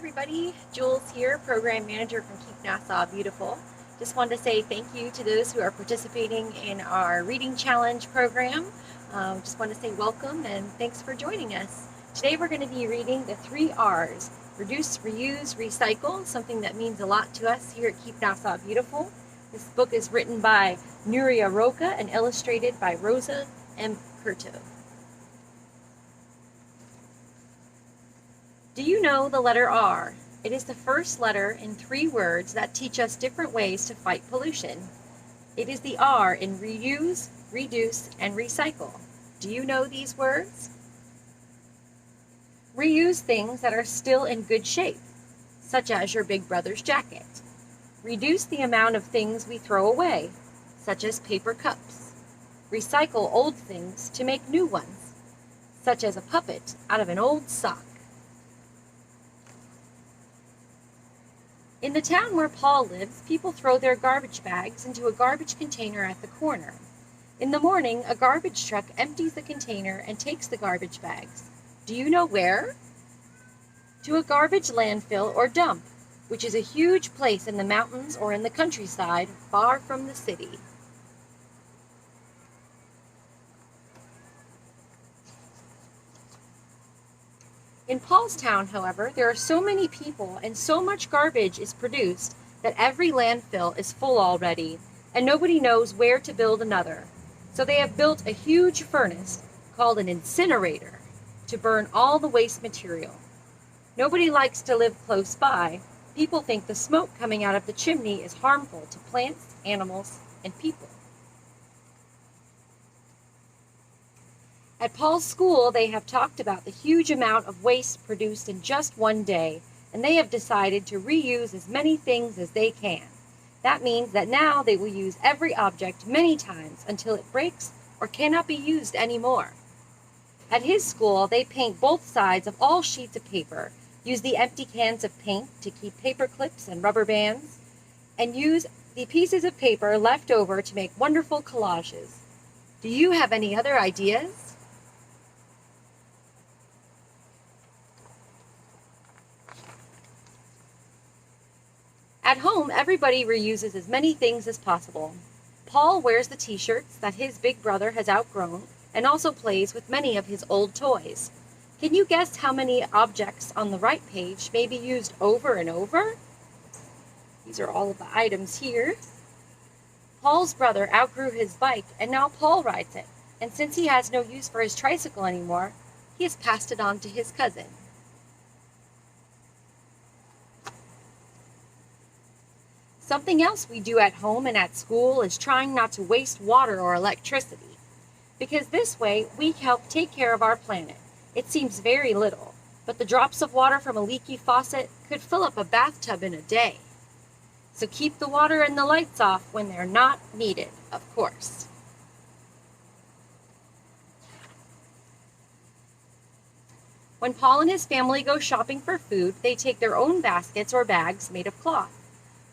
everybody, Jules here, Program Manager from Keep Nassau Beautiful. Just wanted to say thank you to those who are participating in our Reading Challenge program. Just want to say welcome and thanks for joining us. Today we're going to be reading the 3 R's, Reduce, Reuse, Recycle, something that means a lot to us here at Keep Nassau Beautiful. This book is written by Nuria Roca and illustrated by Rosa M. Curto. Do you know the letter R? It is the first letter in 3 words that teach us different ways to fight pollution. It is the R in reuse, reduce, and recycle. Do you know these words? Reuse things that are still in good shape, such as your big brother's jacket. Reduce the amount of things we throw away, such as paper cups. Recycle old things to make new ones, such as a puppet out of an old sock. In the town where Paul lives, people throw their garbage bags into a garbage container at the corner. In the morning, a garbage truck empties the container and takes the garbage bags. Do you know where? To a garbage landfill or dump, which is a huge place in the mountains or in the countryside, far from the city. In Paul's town, however, there are so many people and so much garbage is produced that every landfill is full already, and nobody knows where to build another. So they have built a huge furnace called an incinerator to burn all the waste material. Nobody likes to live close by. People think the smoke coming out of the chimney is harmful to plants, animals, and people. At Paul's school, they have talked about the huge amount of waste produced in just one day, and they have decided to reuse as many things as they can. That means that now they will use every object many times until it breaks or cannot be used anymore. At his school, they paint both sides of all sheets of paper, use the empty cans of paint to keep paper clips and rubber bands, and use the pieces of paper left over to make wonderful collages. Do you have any other ideas? At home, everybody reuses as many things as possible. Paul wears the t-shirts that his big brother has outgrown and also plays with many of his old toys. Can you guess how many objects on the right page may be used over and over? These are all of the items here. Paul's brother outgrew his bike and now Paul rides it. And since he has no use for his tricycle anymore, he has passed it on to his cousin. Something else we do at home and at school is trying not to waste water or electricity, because this way we help take care of our planet. It seems very little, but the drops of water from a leaky faucet could fill up a bathtub in a day. So keep the water and the lights off when they're not needed, of course. When Paul and his family go shopping for food, they take their own baskets or bags made of cloth.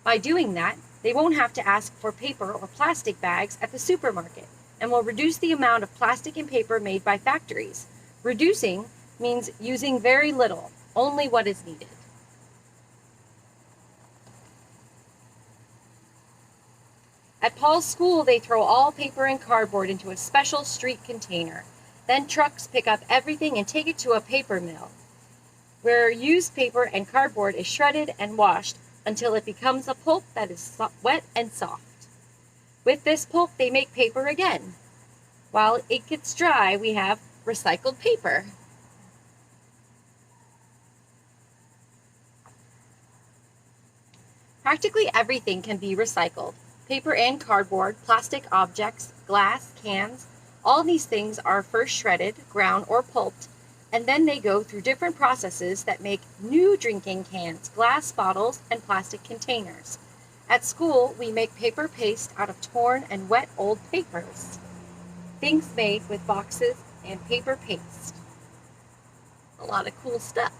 By doing that, they won't have to ask for paper or plastic bags at the supermarket and will reduce the amount of plastic and paper made by factories. Reducing means using very little, only what is needed. At Paul's school, they throw all paper and cardboard into a special street container. Then trucks pick up everything and take it to a paper mill, where used paper and cardboard is shredded and washed until it becomes a pulp that is wet and soft. With this pulp, they make paper again. While it gets dry, we have recycled paper. Practically everything can be recycled. Paper and cardboard, plastic objects, glass, cans, all these things are first shredded, ground, or pulped, and then they go through different processes that make new drinking cans, glass bottles, and plastic containers. At school, we make paper paste out of torn and wet old papers. Things made with boxes and paper paste. A lot of cool stuff.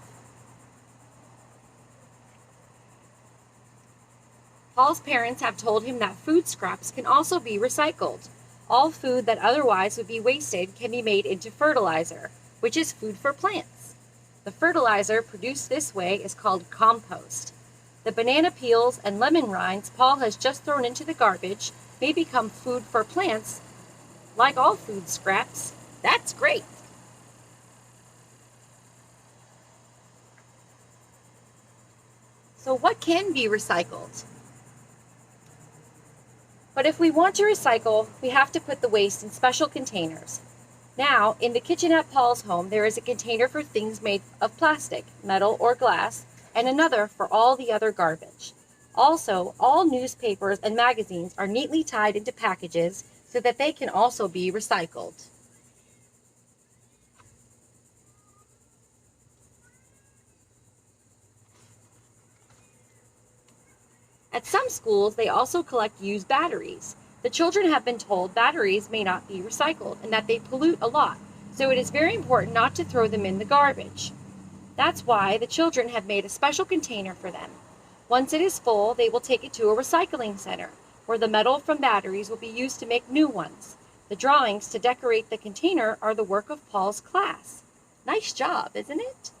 Paul's parents have told him that food scraps can also be recycled. All food that otherwise would be wasted can be made into fertilizer, which is food for plants. The fertilizer produced this way is called compost. The banana peels and lemon rinds Paul has just thrown into the garbage may become food for plants, like all food scraps. That's great! So what can be recycled? But if we want to recycle, we have to put the waste in special containers. Now, in the kitchen at Paul's home, there is a container for things made of plastic, metal, or glass, and another for all the other garbage. Also, all newspapers and magazines are neatly tied into packages so that they can also be recycled. At some schools, they also collect used batteries. The children have been told batteries may not be recycled and that they pollute a lot, so it is very important not to throw them in the garbage. That's why the children have made a special container for them. Once it is full, they will take it to a recycling center, where the metal from batteries will be used to make new ones. The drawings to decorate the container are the work of Paul's class. Nice job, isn't it?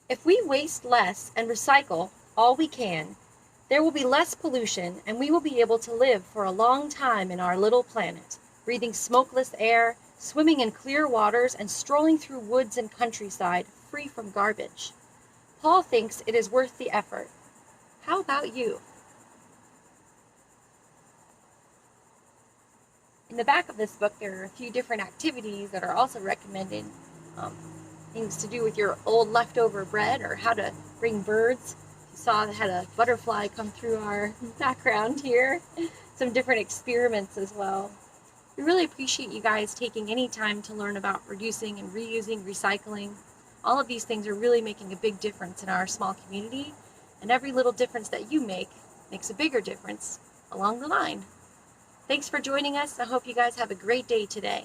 If we waste less and recycle all we can, there will be less pollution and we will be able to live for a long time in our little planet, breathing smokeless air, swimming in clear waters, and strolling through woods and countryside free from garbage. Paul thinks it is worth the effort. How about you? In the back of this book, there are a few different activities that are also recommended. Things to do with your old leftover bread, or how to bring birds. You saw that had a butterfly come through our background here. Some different experiments as well. We really appreciate you guys taking any time to learn about reducing and reusing, recycling. All of these things are really making a big difference in our small community, and every little difference that you make makes a bigger difference along the line. Thanks for joining us. I hope you guys have a great day today.